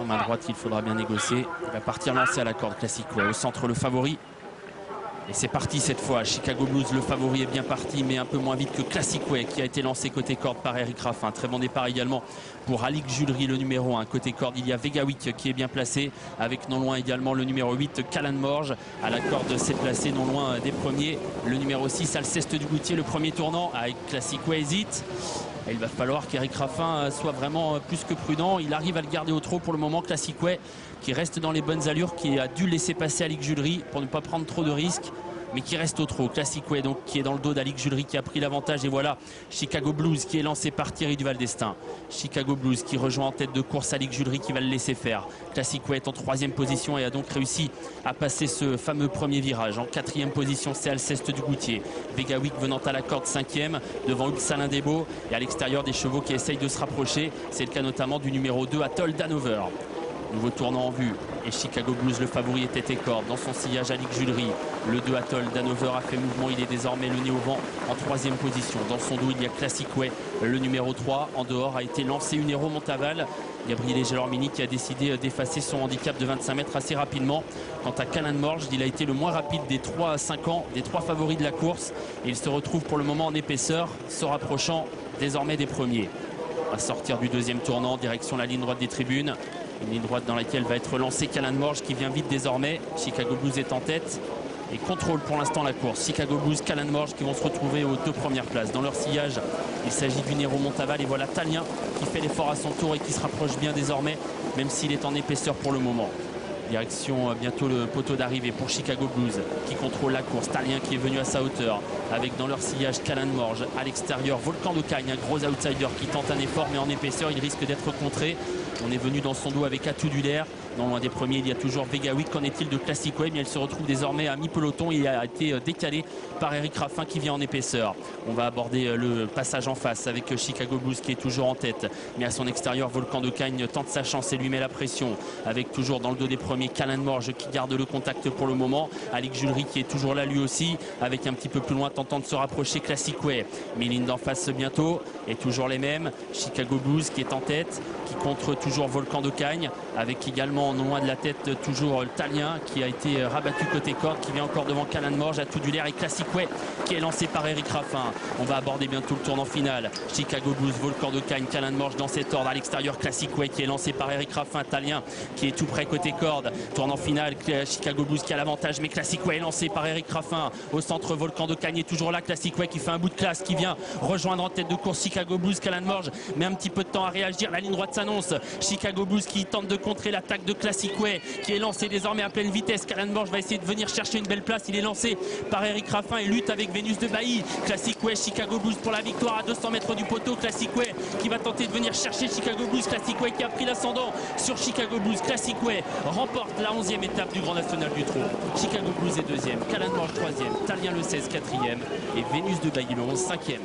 main droite, il faudra bien négocier. Il va partir lancer à la corde Classic Way. Au centre, le favori. Et c'est parti cette fois. Chicago Blues, le favori, est bien parti, mais un peu moins vite que Classic Way, qui a été lancé côté corde par Eric Raffin. Très bon départ également pour Alix Julry, le numéro 1. Côté corde, il y a Vega Wick qui est bien placé, avec non loin également le numéro 8, Callan Morge. À la corde, c'est placé non loin des premiers. Le numéro 6, Alceste du Goutier, le premier tournant, avec Classic Way hésite. Et il va falloir qu'Eric Raffin soit vraiment plus que prudent. Il arrive à le garder au trot pour le moment. Classic Way qui reste dans les bonnes allures, qui a dû laisser passer Alix Julry pour ne pas prendre trop de risques, mais qui reste au trot. Classic Way donc qui est dans le dos d'Alix Julry, qui a pris l'avantage. Et voilà Chicago Blues qui est lancé par Thierry Duval d'Estaing. Chicago Blues qui rejoint en tête de course Alix Julry, qui va le laisser faire. Classic Way est en 3e position et a donc réussi à passer ce fameux premier virage. En 4e position, c'est Alceste du Goutier. Vega Wick venant à la corde 5e devant Hugues Salin Desbeaux, et à l'extérieur des chevaux qui essayent de se rapprocher. C'est le cas notamment du numéro 2, Atoll d'Hanover. Nouveau tournant en vue, et Chicago Blues, le favori, est tête et corde. Dans son sillage, Alix Julry, le 2 Atoll d'Hanover a fait mouvement. Il est désormais le nez au vent en 3e position. Dans son dos, il y a Classic Way, le numéro 3. En dehors a été lancé Unero Montaval. Gabriel Gelormini qui a décidé d'effacer son handicap de 25 mètres assez rapidement. Quant à Callan Morge, il a été le moins rapide des 3 à 5 ans, des 3 favoris de la course. Et il se retrouve pour le moment en épaisseur, se rapprochant désormais des premiers. On va sortir du 2e tournant, direction la ligne droite des tribunes. Une ligne droite dans laquelle va être lancé Callan Morge, qui vient vite désormais. Chicago Blues est en tête et contrôle pour l'instant la course. Chicago Blues, Callan Morge qui vont se retrouver aux 2 premières places. Dans leur sillage, il s'agit du Nero Montaval, et voilà Talien qui fait l'effort à son tour et qui se rapproche bien désormais, même s'il est en épaisseur pour le moment. Direction bientôt le poteau d'arrivée pour Chicago Blues qui contrôle la course. Talien qui est venu à sa hauteur, avec dans leur sillage Callan Morge. À l'extérieur, Volcan de Cagne, un gros outsider qui tente un effort, mais en épaisseur, il risque d'être contré. On est venu dans son dos avec Atout Dulaire. Non loin des premiers, il y a toujours Vega Wick. Qu'en est-il de Classic Way? Elle se retrouve désormais à mi-peloton et a été décalé par Eric Raffin qui vient en épaisseur. On va aborder le passage en face avec Chicago Blues qui est toujours en tête, mais à son extérieur, Volcan de Cagne tente sa chance et lui met la pression, avec toujours dans le dos des premiers Callan Morge qui garde le contact pour le moment. Alix Julry qui est toujours là lui aussi, avec un petit peu plus loin tentant de se rapprocher Classic Way. Mais ligne d'en face bientôt, et toujours les mêmes. Chicago Blues qui est en tête, qui contre toujours Volcan de Cagne, avec également non loin de la tête toujours le Talien qui a été rabattu côté corde, qui vient encore devant Callan Morge, Atout Dulaire et Classic Way qui est lancé par Eric Raffin. On va aborder bientôt le tournant final. Chicago Blues, Volcan de Cagne, Callan Morge dans cet ordre. À l'extérieur, Classic Way qui est lancé par Eric Raffin, Talien qui est tout près côté corde. Tournant final, Chicago Blues qui a l'avantage, mais Classic Way est lancé par Eric Raffin. Au centre, Volcan de Cagne est toujours là. Classic Way qui fait un bout de classe, qui vient rejoindre en tête de course Chicago Blues. Callan Morge met un petit peu de temps à réagir. La ligne droite s'annonce. Chicago Blues qui tente de contrer l'attaque de Classic Way, qui est lancé désormais à pleine vitesse. Callan Morge va essayer de venir chercher une belle place. Il est lancé par Eric Raffin et lutte avec Vénus de Bailly. Classic Way, Chicago Blues pour la victoire à 200 mètres du poteau. Classic Way qui va tenter de venir chercher Chicago Blues. Classic Way qui a pris l'ascendant sur Chicago Blues. Classic Way remporte la 11e étape du Grand National du Trot. Chicago Blues est 2e, Callan Morge 3e, Talien le 16 4e et Vénus de Bailly le 11 5e.